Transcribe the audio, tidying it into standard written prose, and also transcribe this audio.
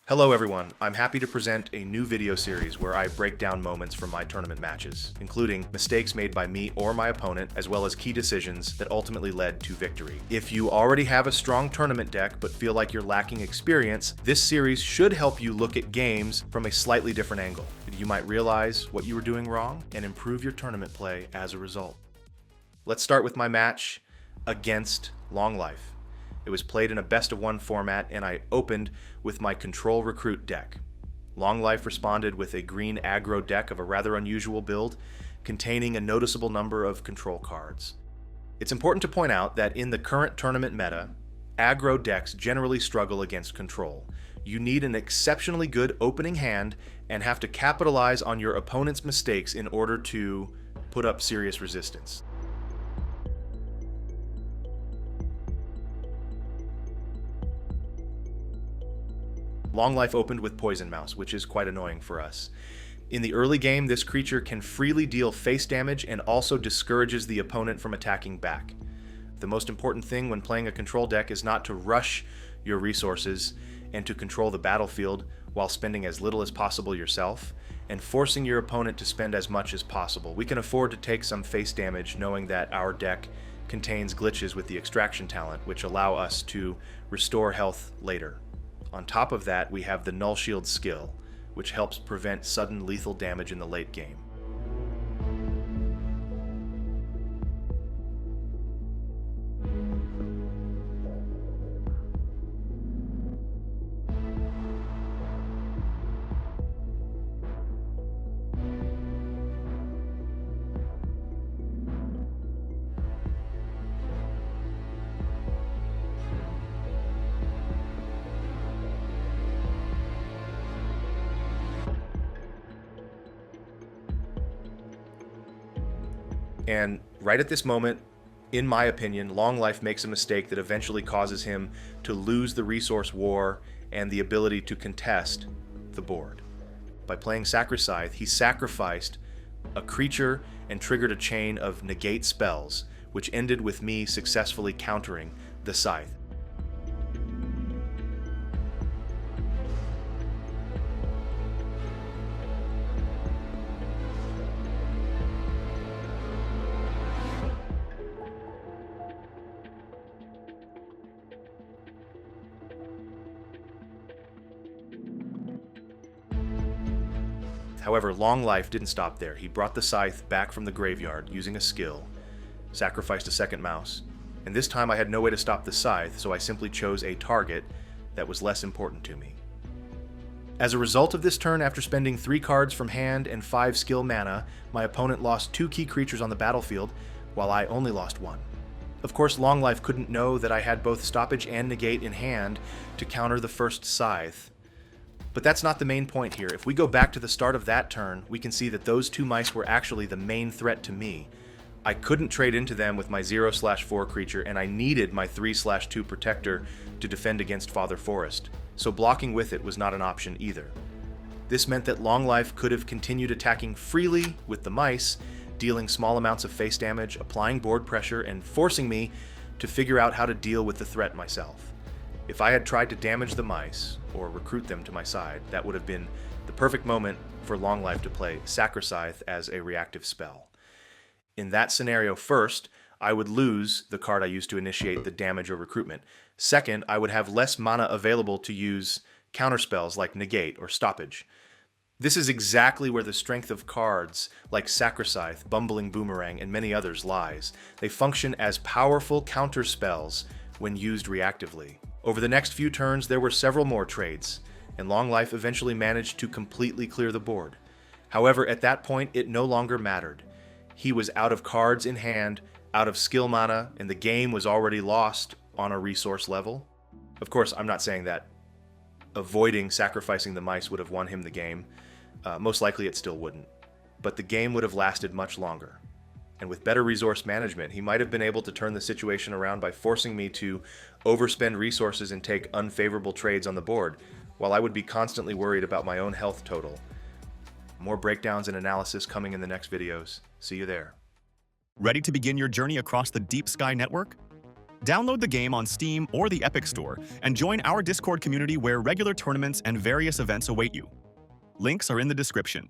Hello everyone, I'm happy to present a new video series where I break down moments from my tournament matches, including mistakes made by me or my opponent, as well as key decisions that ultimately led to victory. If you already have a strong tournament deck but feel like you're lacking experience, this series should help you look at games from a slightly different angle. You might realize what you were doing wrong and improve your tournament play as a result. Let's start with my match against Long Life. It was played in a best-of-1 format, and I opened with my Control Recruit deck. Long Life responded with a green aggro deck of a rather unusual build, containing a noticeable number of control cards. It's important to point out that in the current tournament meta, aggro decks generally struggle against control. You need an exceptionally good opening hand and have to capitalize on your opponent's mistakes in order to put up serious resistance. Long Life opened with Poison Mouse, which is quite annoying for us. In the early game, this creature can freely deal face damage and also discourages the opponent from attacking back. The most important thing when playing a control deck is not to rush your resources and to control the battlefield while spending as little as possible yourself and forcing your opponent to spend as much as possible. We can afford to take some face damage knowing that our deck contains glitches with the extraction talent, which allow us to restore health later. On top of that, we have the Null Shield skill, which helps prevent sudden lethal damage in the late game. And right at this moment, in my opinion, Long Life makes a mistake that eventually causes him to lose the resource war and the ability to contest the board. By playing Sacrocythe, he sacrificed a creature and triggered a chain of negate spells, which ended with me successfully countering the Scythe. However, Long Life didn't stop there. He brought the Scythe back from the graveyard using a skill, sacrificed a second mouse, and this time I had no way to stop the Scythe, so I simply chose a target that was less important to me. As a result of this turn, after spending 3 cards from hand and 5 skill mana, my opponent lost 2 key creatures on the battlefield, while I only lost 1. Of course, Long Life couldn't know that I had both Stoppage and Negate in hand to counter the first Scythe. But that's not the main point here. If we go back to the start of that turn, we can see that those 2 mice were actually the main threat to me. I couldn't trade into them with my 0/4 creature, and I needed my 3/2 protector to defend against Father Forest, so blocking with it was not an option either. This meant that Long Life could have continued attacking freely with the mice, dealing small amounts of face damage, applying board pressure, and forcing me to figure out how to deal with the threat myself. If I had tried to damage the mice, or recruit them to my side, that would have been the perfect moment for Long Life to play Sacrocythe as a reactive spell. In that scenario, first, I would lose the card I used to initiate the damage or recruitment. Second, I would have less mana available to use counterspells like Negate or Stoppage. This is exactly where the strength of cards like Sacrocythe, Bumbling Boomerang, and many others lies. They function as powerful counterspells when used reactively. Over the next few turns, there were several more trades, and Long Life eventually managed to completely clear the board. However, at that point, it no longer mattered. He was out of cards in hand, out of skill mana, and the game was already lost on a resource level. Of course, I'm not saying that avoiding sacrificing the mice would have won him the game. Most likely it still wouldn't. But the game would have lasted much longer. And with better resource management, he might have been able to turn the situation around by forcing me to overspend resources and take unfavorable trades on the board, while I would be constantly worried about my own health total. More breakdowns and analysis coming in the next videos. See you there. Ready to begin your journey across the Deep Sky Network? Download the game on Steam or the Epic Store and join our Discord community where regular tournaments and various events await you. Links are in the description.